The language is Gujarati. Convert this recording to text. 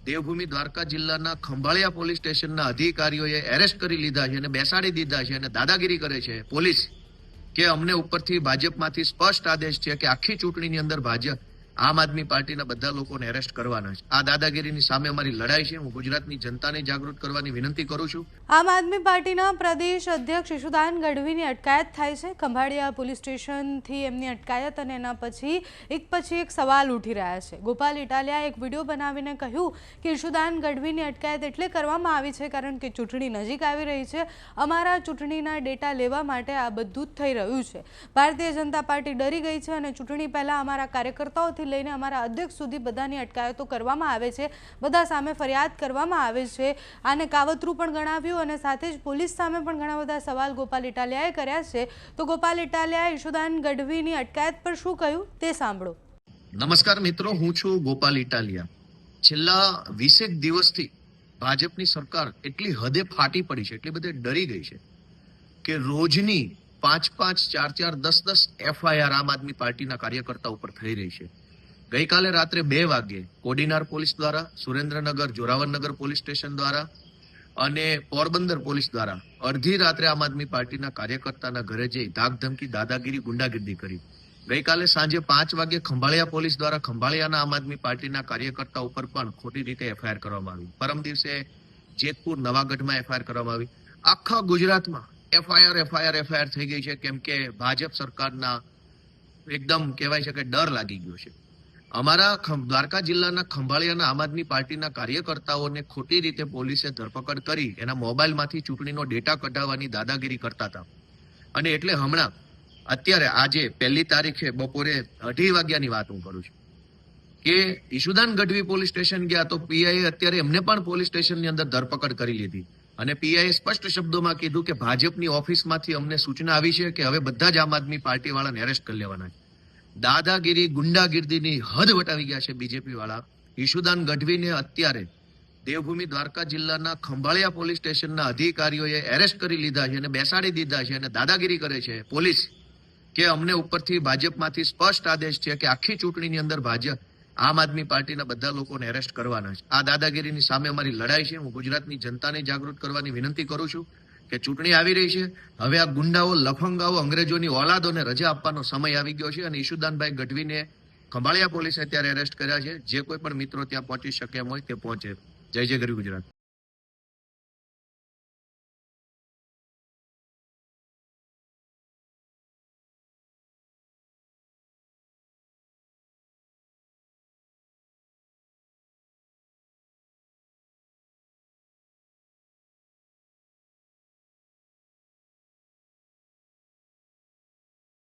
દેવભૂમિ દ્વારકા જિલ્લાના ખંભાળિયા પોલીસ સ્ટેશનના અધિકારીઓએ એરેસ્ટ કરી લીધા છે અને બેસાડી દીધા છે અને દાદાગીરી કરે છે પોલીસ કે અમને ઉપરથી ભાજપમાંથી સ્પષ્ટ આદેશ છે કે આખી ચૂંટણીની અંદર ભાજપ આમ આદમી પાર્ટીના બધા લોકોને એરેસ્ટ કરવાના છે। આ દાદાગીરીની સામે અમારી લડાઈ છે। હું ગુજરાતની જનતાને જાગૃત કરવાની વિનંતી કરું છું। આમ આદમી પાર્ટીના પ્રદેશ અધ્યક્ષ ઈશુદાન ગઢવીની અટકાયત થાય છે। ખંભાળિયા પોલીસ સ્ટેશનથી એમની અટકાયત અને એના પછી એક સવાલ ઉઠી રહ્યા છે। ગોપાલ ઇટાલિયાએ એક વિડીયો બનાવીને કહ્યું કે ઈશુદાન ગઢવીની અટકાયત એટલે કરવામાં આવી છે કારણ કે ચૂંટણી નજીક આવી રહી છે। અમારા ચૂંટણીના ડેટા લેવા માટે આ બધું જ થઈ રહ્યું છે। ભારતીય જનતા પાર્ટી ડરી ગઈ છે અને ચૂંટણી પહેલા અમારા કાર્યકર્તાઓથી લઈને અમારા અધ્યક્ષ સુધી બધાની અટકાયતો કરવામાં આવે છે, બધા સામે ફરિયાદ કરવામાં આવે છે। આને કાવતરું પણ ગણાવ્યું અને સાથે જ પોલીસ સામે પણ ઘણા બધા સવાલ ગોપાલ ઇટાલિયાએ કર્યા છે। તો ગોપાલ ઇટાલિયાએ ઈશુદાન ગઢવીની અટકાયત પર શું કહ્યું તે સાંભળો। નમસ્કાર મિત્રો, હું છું ગોપાલ ઇટાલિયા। છેલ્લા 20 દિવસથી ભાજપની સરકાર એટલી હદે ફાટી પડી છે, એટલી બધી ડરી ગઈ છે કે રોજની 5, 4, 10 એફઆઈઆર આમ આદમી પાર્ટીના કાર્યકર્તા ઉપર થઈ રહી છે। ગઈકાલે રાત્રે 2 વાગ્યે કોડીનાર પોલીસ દ્વારા, સુરેન્દ્રનગર જોરાવરનગર પોલીસ સ્ટેશન દ્વારા અને પોરબંદર પોલીસ દ્વારા અડધી રાત્રે આમ આદમી પાર્ટીના કાર્યકર્તાના ઘરે જઈ ધાકધમકી, દાદાગીરી, ગુંડાગીરી કરી। ગઈકાલે સાંજે 5 વાગ્યે ખંભાળિયા પોલીસ દ્વારા ખંભાળિયાના આમ આદમી પાર્ટીના કાર્યકર્તા ઉપર પણ ખોટી રીતે એફઆઈઆર કરવામાં આવી। પરમ દિવસે જેતપુર, નવાગઢમાં એફઆઈઆર કરવામાં આવી। આખા ગુજરાતમાં એફઆઈઆર થઈ ગઈ છે કેમ કે ભાજપ સરકારના એકદમ કહેવાય છે કે ડર લાગી ગયો છે। અમારા દ્વારકા જિલ્લાના ખંભાળિયાના આમ આદમી પાર્ટીના કાર્યકર્તાઓને ખોટી રીતે પોલીસે ધરપકડ કરી એના મોબાઈલમાંથી ચૂંટણીનો ડેટા કઢાવવાની દાદાગીરી કરતા હતા અને એટલે હમણાં અત્યારે આજે 1 તારીખે બપોરે 2:30 વાગ્યાની વાત હું કરું છું કે ઈશુદાન ગઢવી પોલીસ સ્ટેશન ગયા તો પીઆઈએ અત્યારે એમને પણ પોલીસ સ્ટેશનની અંદર ધરપકડ કરી લીધી અને પીઆઈએ સ્પષ્ટ શબ્દોમાં કીધું કે ભાજપની ઓફિસમાંથી અમને સૂચના આવી છે કે હવે બધા જ આમ આદમી પાર્ટી વાળાને એરેસ્ટ કરી લેવાના છે। દાદાગીરી, ગુંડાગીર્દીની હદ વટાવી ગયા છે બીજેપી વાળા। ઈશુદાન ગઢવીને અત્યારે દેવભૂમિ દ્વારકા જિલ્લાના ખંભાળિયા પોલીસ સ્ટેશનના અધિકારીઓએ એરેસ્ટ કરી લીધા છે અને બેસાડી દીધા છે અને દાદાગીરી કરે છે પોલીસ કે અમને ઉપરથી ભાજપમાંથી સ્પષ્ટ આદેશ છે કે આખી ચૂંટણીની અંદર ભાજપ આમ આદમી પાર્ટીના બધા લોકોને એરેસ્ટ કરવાના છે। આ દાદાગીરીની સામે અમારી લડાઈ છે। હું ગુજરાતની જનતાને જાગૃત કરવાની વિનંતી કરું છું કે ચૂંટણી આવી રહી છે, હવે આ ગુંડાઓ, લફંગાઓ, અંગ્રેજોની ઓલાદોને રજા આપવાનો સમય આવી ગયો છે અને ઈશુદાનભાઈ ગઢવીને ખંભાળિયા પોલીસે અત્યારે એરેસ્ટ કર્યા છે। જે કોઈ પણ મિત્રો ત્યાં પહોંચી શકે એમ હોય તે પહોંચે। જય જય ગરવી ગુજરાત।